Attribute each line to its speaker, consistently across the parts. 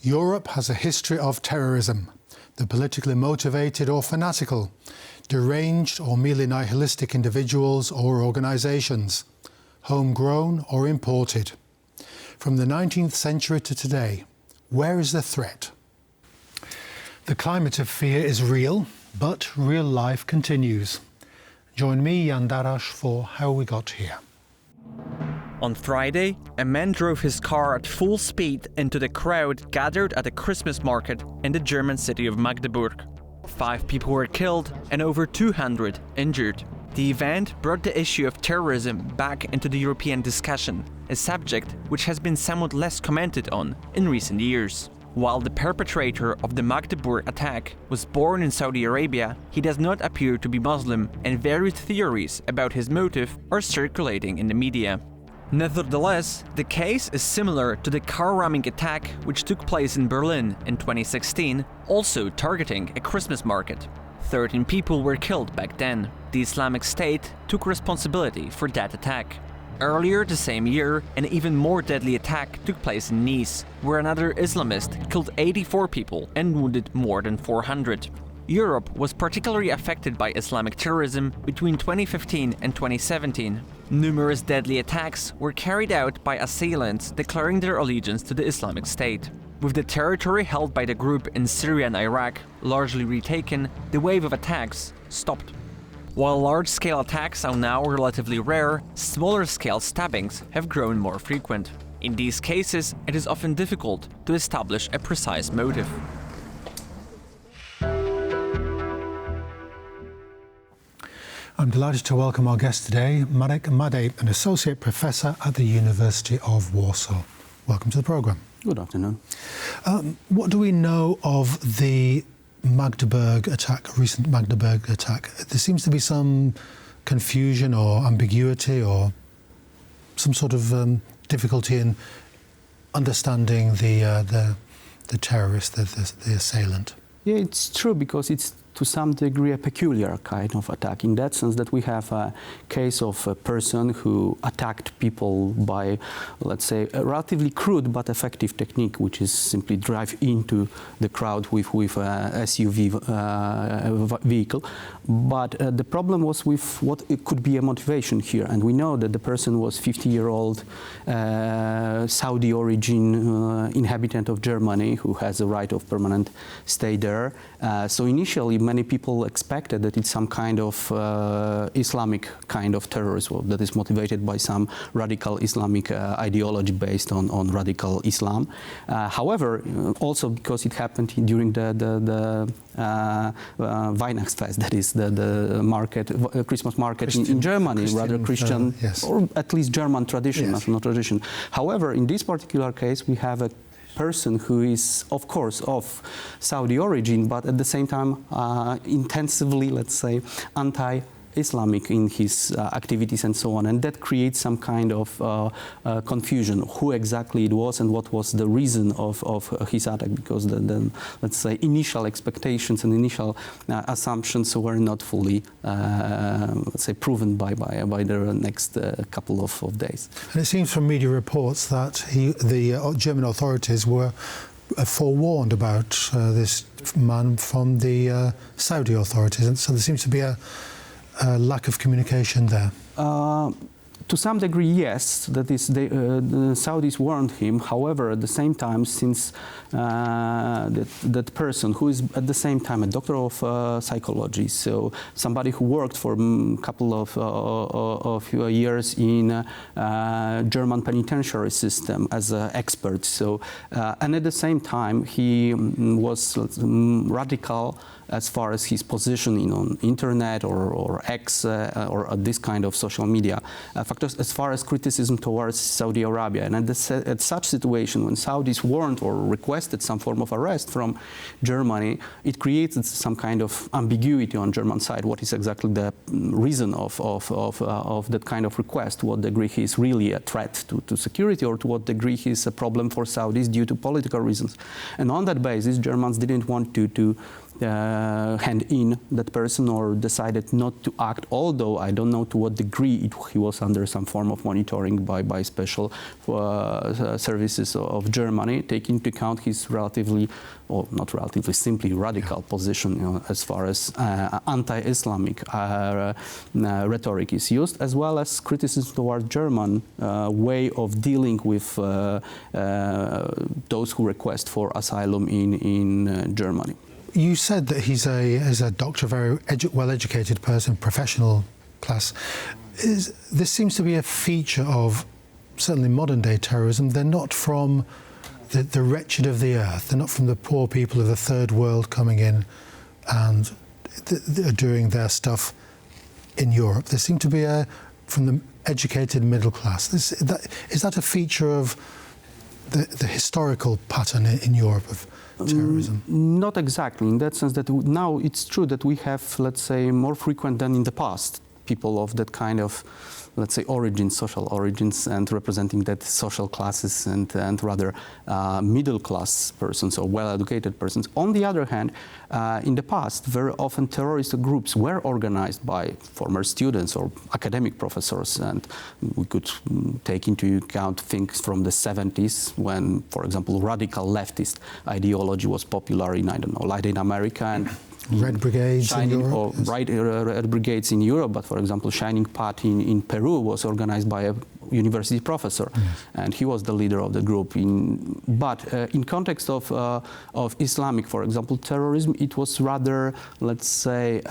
Speaker 1: Europe has a history of terrorism, the politically motivated or fanatical, deranged or merely nihilistic individuals or organisations, homegrown or imported. From the 19th century to today, where is the threat? The climate of fear is real, but real life continues. Join me, Jan Darasz, for How We Got Here.
Speaker 2: On Friday, a man drove his car at full speed into the crowd gathered at a Christmas market in the German city of Magdeburg. 5 people were killed and over 200 injured. The event brought the issue of terrorism back into the European discussion, a subject which has been somewhat less commented on in recent years. While the perpetrator of the Magdeburg attack was born in Saudi Arabia, he does not appear to be Muslim, and various theories about his motive are circulating in the media. Nevertheless, the case is similar to the car ramming attack which took place in Berlin in 2016, also targeting a Christmas market. 13 people were killed back then. The Islamic State took responsibility for that attack. Earlier the same year, an even more deadly attack took place in Nice, where another Islamist killed 84 people and wounded more than 400. Europe was particularly affected by Islamic terrorism between 2015 and 2017. Numerous deadly attacks were carried out by assailants declaring their allegiance to the Islamic State. With the territory held by the group in Syria and Iraq largely retaken, the wave of attacks stopped. While large-scale attacks are now relatively rare, smaller-scale stabbings have grown more frequent. In these cases, it is often difficult to establish a precise motive.
Speaker 1: I'm delighted to welcome our guest today, Marek Madej, an associate professor at the University of Warsaw. Welcome to the programme.
Speaker 3: Good afternoon.
Speaker 1: What do we know of the Magdeburg attack, recent Magdeburg attack? There seems to be some confusion or ambiguity or some sort of difficulty in understanding the terrorist, the assailant.
Speaker 3: Yeah, it's true, because it's to some degree a peculiar kind of attack, in that sense that we have a case of a person who attacked people by, let's say, a relatively crude but effective technique, which is simply drive into the crowd with a SUV vehicle. But the problem was with what it could be a motivation here, and we know that the person was 50-year-old Saudi origin inhabitant of Germany who has a right of permanent stay there. So initially many people expected that it's some kind of Islamic kind of terrorism that is motivated by some radical Islamic ideology based on radical Islam. However, also because it happened during the Weihnachtsfest, that is the market, Christmas market in Germany, rather Christian,
Speaker 1: yes.
Speaker 3: Or at least German tradition,
Speaker 1: yes.
Speaker 3: national tradition. However, in this particular case, we have a person who is, of course, of Saudi origin, but at the same time intensively, let's say, anti-Islamic in his activities and so on, and that creates some kind of confusion who exactly it was and what was the reason of his attack, because the let's say initial expectations and initial assumptions were not fully let's say proven by the next couple of days.
Speaker 1: And it seems from media reports that the German authorities were forewarned about this man from the Saudi authorities, and so there seems to be a lack of communication there.
Speaker 3: To some degree, yes. That is, the Saudis warned him. However, at the same time, since that person, who is at the same time a doctor of psychology, so somebody who worked for a couple of years in German penitentiary system as an expert. So, and at the same time, he was radical as far as his positioning on internet or X or this kind of social media factors, as far as criticism towards Saudi Arabia. And at such situation, when Saudis warned or requested some form of arrest from Germany, it created some kind of ambiguity on German side. What is exactly the reason of that kind of request? To what degree he is really a threat to security, or to what degree he is a problem for Saudis due to political reasons? And on that basis, Germans didn't want to hand in that person or decided not to act, although I don't know to what degree he was under some form of monitoring by special services of Germany, taking into account his relatively, or not relatively, simply radical position as far as anti-Islamic rhetoric is used, as well as criticism toward German way of dealing with those who request for asylum in Germany.
Speaker 1: You said that he's a doctor, very well-educated person, professional class. This seems to be a feature of certainly modern-day terrorism. They're not from the wretched of the earth. They're not from the poor people of the third world coming in and doing their stuff in Europe. They seem to be from the educated middle class. Is that a feature of the historical pattern in Europe of terrorism?
Speaker 3: Not exactly, in that sense that now it's true that we have, let's say, more frequent than in the past, people of that kind of, let's say, origins, social origins, and representing that social classes and rather middle-class persons or well-educated persons. On the other hand, in the past, very often terrorist groups were organized by former students or academic professors, and we could take into account things from the 70s when, for example, radical leftist ideology was popular in, I don't know, Latin America, and
Speaker 1: Red Brigades in Europe?
Speaker 3: Or Red Brigades in Europe, but for example, Shining Path in Peru was organized by a university professor, and he was the leader of the group. But in context of Islamic, for example, terrorism, it was rather, let's say,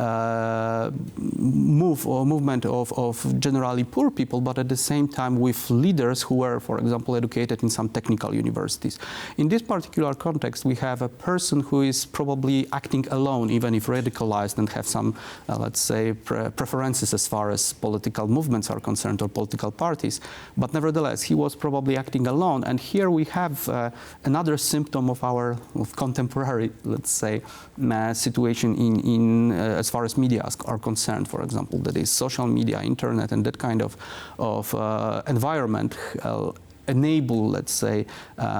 Speaker 3: movement of generally poor people, but at the same time with leaders who were, for example, educated in some technical universities. In this particular context, we have a person who is probably acting alone, even if radicalized and have some, let's say, preferences as far as political movements are concerned or political parties. But nevertheless, he was probably acting alone. And here we have another symptom of our contemporary, let's say, situation in as far as media are concerned, for example, that is social media, internet, and that kind of environment enable, let's say,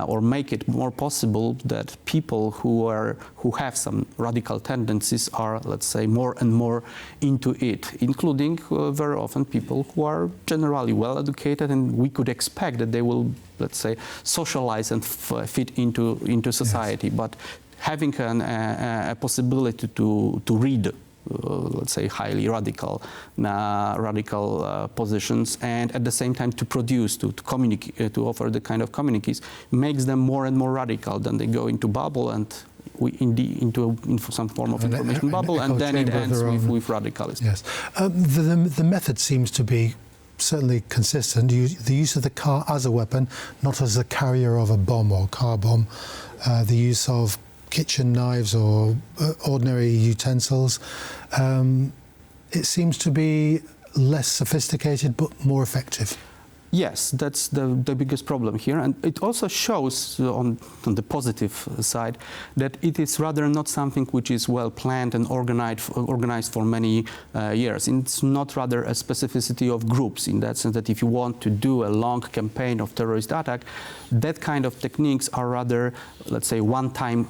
Speaker 3: or make it more possible that people who have some radical tendencies are, let's say, more and more into it, including very often people who are generally well educated, and we could expect that they will, let's say, socialize and fit into society. Yes. But having a possibility to read, let's say, highly radical positions, and at the same time to produce, to communicate, to offer the kind of communiques, makes them more and more radical. Then they go into bubble and into some form of information bubble, and then it ends with radicalism.
Speaker 1: Yes, the method seems to be certainly consistent. The use of the car as a weapon, not as a carrier of a bomb or car bomb. The use of kitchen knives or ordinary utensils. It seems to be less sophisticated but more effective.
Speaker 3: Yes, that's the biggest problem here, and it also shows on the positive side that it is rather not something which is well planned and organized for many years. It's not rather a specificity of groups, in that sense that if you want to do a long campaign of terrorist attack, that kind of techniques are rather, let's say, one-time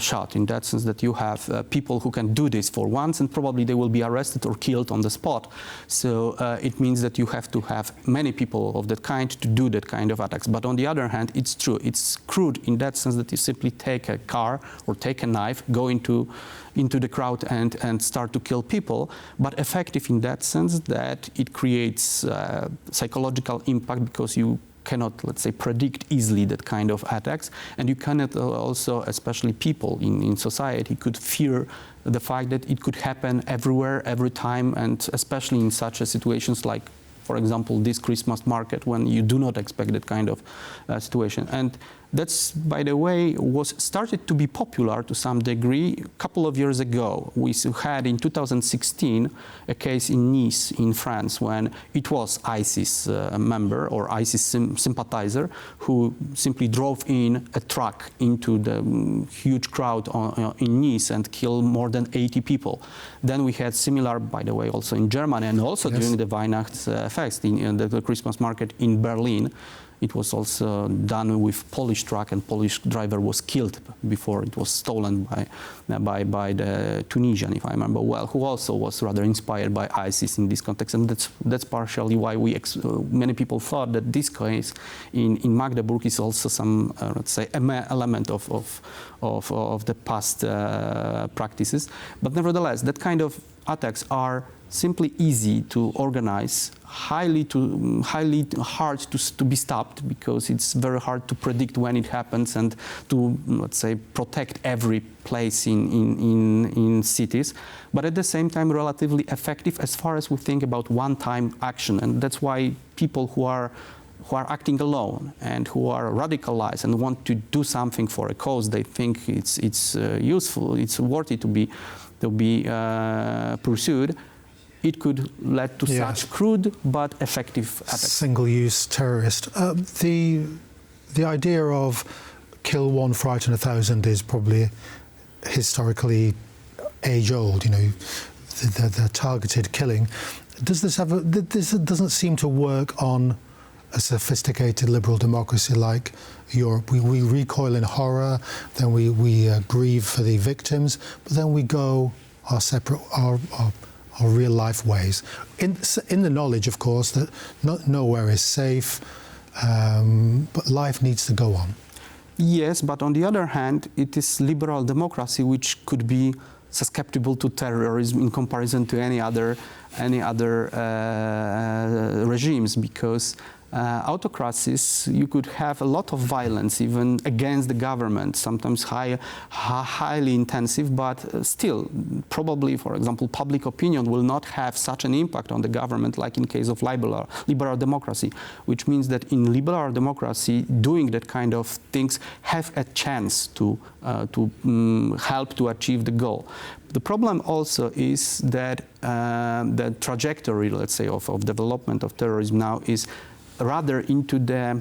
Speaker 3: shot, in that sense that you have people who can do this for once and probably they will be arrested or killed on the spot. So it means that you have to have many people of that kind to do that kind of attacks. But on the other hand, it's true, it's crude in that sense that you simply take a car or take a knife, go into the crowd and start to kill people, but effective in that sense that it creates psychological impact, because you cannot, let's say, predict easily that kind of attacks, and you cannot also, especially people in society, could fear the fact that it could happen everywhere, every time, and especially in such a situations like, for example, this Christmas market, when you do not expect that kind of situation. And that's, by the way, was started to be popular to some degree a couple of years ago. We had in 2016 a case in Nice in France when it was ISIS member or ISIS sympathizer who simply drove in a truck into the huge crowd in Nice and killed more than 80 people. Then we had similar, by the way, also in Germany, and also during the Weihnachtsfest, in the Christmas market in Berlin. It was also done with Polish truck, and Polish driver was killed before it was stolen by the Tunisian, if I remember well, who also was rather inspired by ISIS in this context. And that's partially why many people thought that this case in Magdeburg is also some, let's say, element of the past practices. But nevertheless, that kind of attacks are simply easy to organize, highly hard to be stopped, because it's very hard to predict when it happens and to, let's say, protect every place in cities, but at the same time relatively effective as far as we think about one-time action. And that's why people who are acting alone and who are radicalized and want to do something for a cause they think it's useful, it's worthy to be pursued, it could lead to such crude but effective attacks.
Speaker 1: Single-use terrorist. The idea of kill one, frighten 1,000 is probably historically age-old. You know, the targeted killing. Does this have this doesn't seem to work on a sophisticated liberal democracy like Europe. We recoil in horror, then we grieve for the victims, but then we go our separate, our real-life ways, in the knowledge, of course, that nowhere is safe, but life needs to go on.
Speaker 3: Yes, but on the other hand, it is liberal democracy which could be susceptible to terrorism in comparison to any other regimes, because autocracies, you could have a lot of violence even against the government, sometimes highly intensive, but still probably, for example, public opinion will not have such an impact on the government like in case of liberal democracy, which means that in liberal democracy doing that kind of things have a chance to help to achieve the goal. The problem also is that the trajectory, let's say, of development of terrorism now is rather into the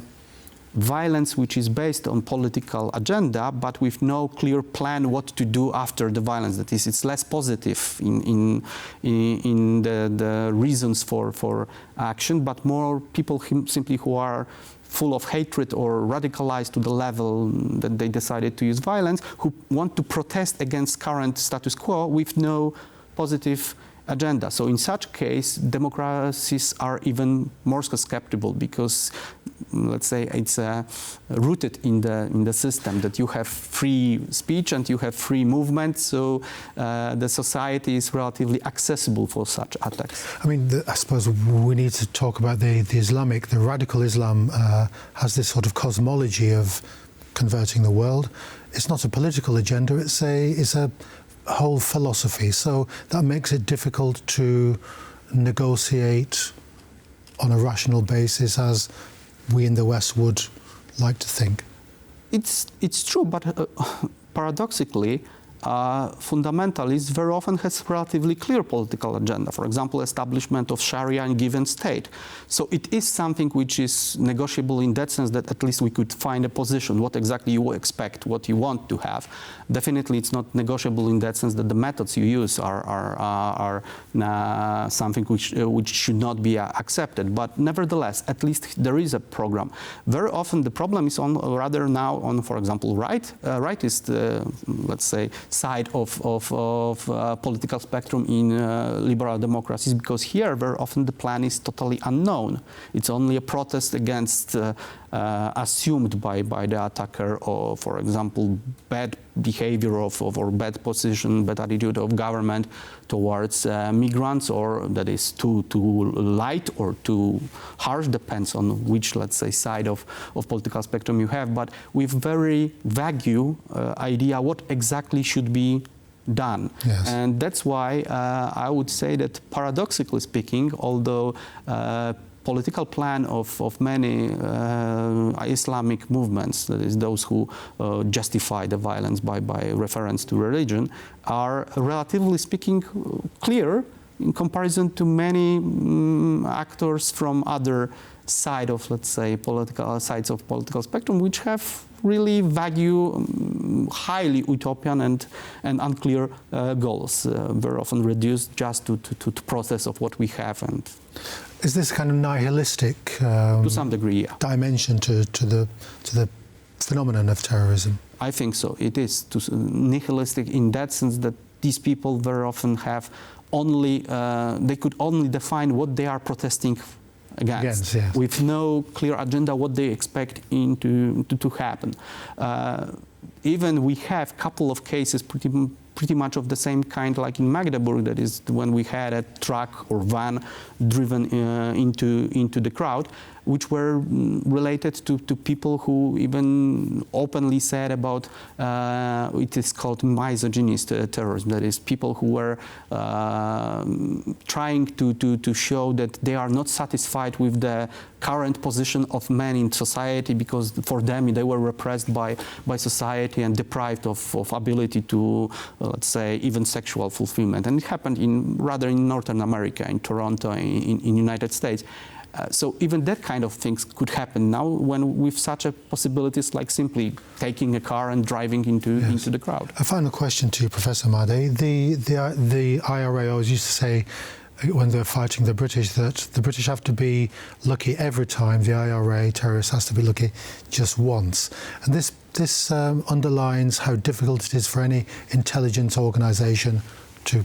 Speaker 3: violence which is based on political agenda, but with no clear plan what to do after the violence. That is, it's less positive in the reasons for action, but more people simply who are full of hatred or radicalized to the level that they decided to use violence, who want to protest against current status quo with no positive agenda. So in such case, democracies are even more susceptible because, let's say, it's rooted in the system that you have free speech and you have free movement. So the society is relatively accessible for such attacks.
Speaker 1: I mean, I suppose we need to talk about the Islamic, the radical Islam has this sort of cosmology of converting the world. It's not a political agenda. It's a whole philosophy, so that makes it difficult to negotiate on a rational basis as we in the West would like to think.
Speaker 3: It's true, but paradoxically, fundamentalists very often has relatively clear political agenda. For example, establishment of Sharia in given state. So it is something which is negotiable in that sense that at least we could find a position, what exactly you expect, what you want to have. Definitely it's not negotiable in that sense that the methods you use are something which should not be accepted. But nevertheless, at least there is a program. Very often the problem is rather now on, for example, rightist, let's say, side of political spectrum in liberal democracies, because here very often the plan is totally unknown. It's only a protest against assumed by the attacker, or for example bad behavior or bad position, bad attitude of government towards migrants, or that is too light or too harsh, depends on which, let's say, side of political spectrum you have, but with very vague idea what exactly should be done.
Speaker 1: Yes.
Speaker 3: And that's why I would say that paradoxically speaking, although political plan of many Islamic movements, that is those who justify the violence by reference to religion, are relatively speaking clear in comparison to many actors from other side of, let's say, political sides of political spectrum, which have really vague highly utopian and unclear goals, very often reduced just to process of what we have. And
Speaker 1: is this kind of nihilistic
Speaker 3: to some degree, yeah,
Speaker 1: dimension to the phenomenon of terrorism?
Speaker 3: I think so. It is nihilistic in that sense that these people very often have only, they could only define what they are protesting against,
Speaker 1: yes,
Speaker 3: with no clear agenda what they expect to happen. Even we have a couple of cases pretty much of the same kind, like in Magdeburg, that is when we had a truck or van driven into the crowd, which were related to people who even openly said about, it is called misogynist terrorism, that is people who were trying to show that they are not satisfied with the current position of men in society, because for them they were repressed by society and deprived of ability to, let's say, even sexual fulfillment. And it happened rather in Northern America, in Toronto, in United States. So even that kind of things could happen now when with such a possibilities like simply taking a car and driving into the crowd.
Speaker 1: A final question to you, Professor Made. The IRA always used to say when they're fighting the British that the British have to be lucky every time, the IRA terrorist has to be lucky just once. And this underlines how difficult it is for any intelligence organization to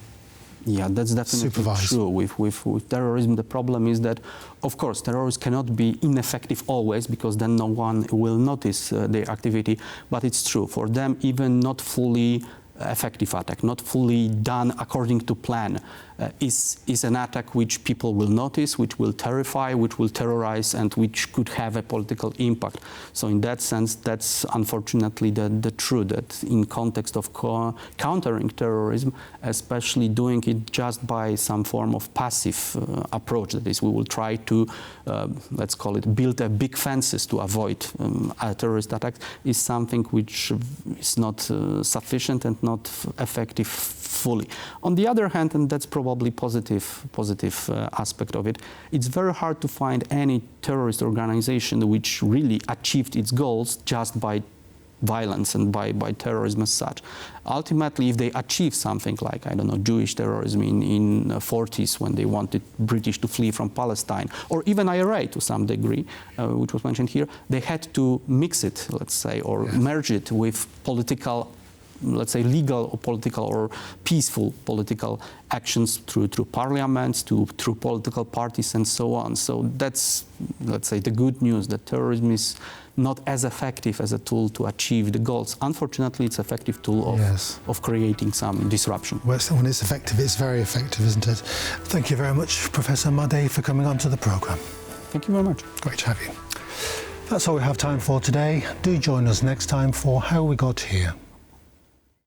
Speaker 3: that's definitely
Speaker 1: supervise.
Speaker 3: True. With terrorism, the problem is that, of course, terrorists cannot be ineffective always, because then no one will notice their activity. But it's true, for them, even not fully effective attack, not fully done according to plan, is an attack which people will notice, which will terrify, which will terrorize, and which could have a political impact. So in that sense, that's unfortunately the truth, that in context of countering terrorism, especially doing it just by some form of passive approach, that is, we will try to, let's call it, build a big fences to avoid a terrorist attack, is something which is not sufficient and not effective fully. On the other hand, and that's probably positive aspect of it, it's very hard to find any terrorist organization which really achieved its goals just by violence and by terrorism as such. Ultimately, if they achieve something like, I don't know, Jewish terrorism in 40s when they wanted British to flee from Palestine, or even IRA to some degree, which was mentioned here, they had to mix it, let's say, or merge it with political, let's say, legal or political or peaceful political actions through parliaments, through political parties and so on. So that's, let's say, the good news, that terrorism is not as effective as a tool to achieve the goals. Unfortunately, it's an effective tool of creating some disruption.
Speaker 1: Well, so when it's effective, it's very effective, isn't it? Thank you very much, Professor Made, for coming on to the programme.
Speaker 3: Thank you very much.
Speaker 1: Great to have you. That's all we have time for today. Do join us next time for How We Got Here.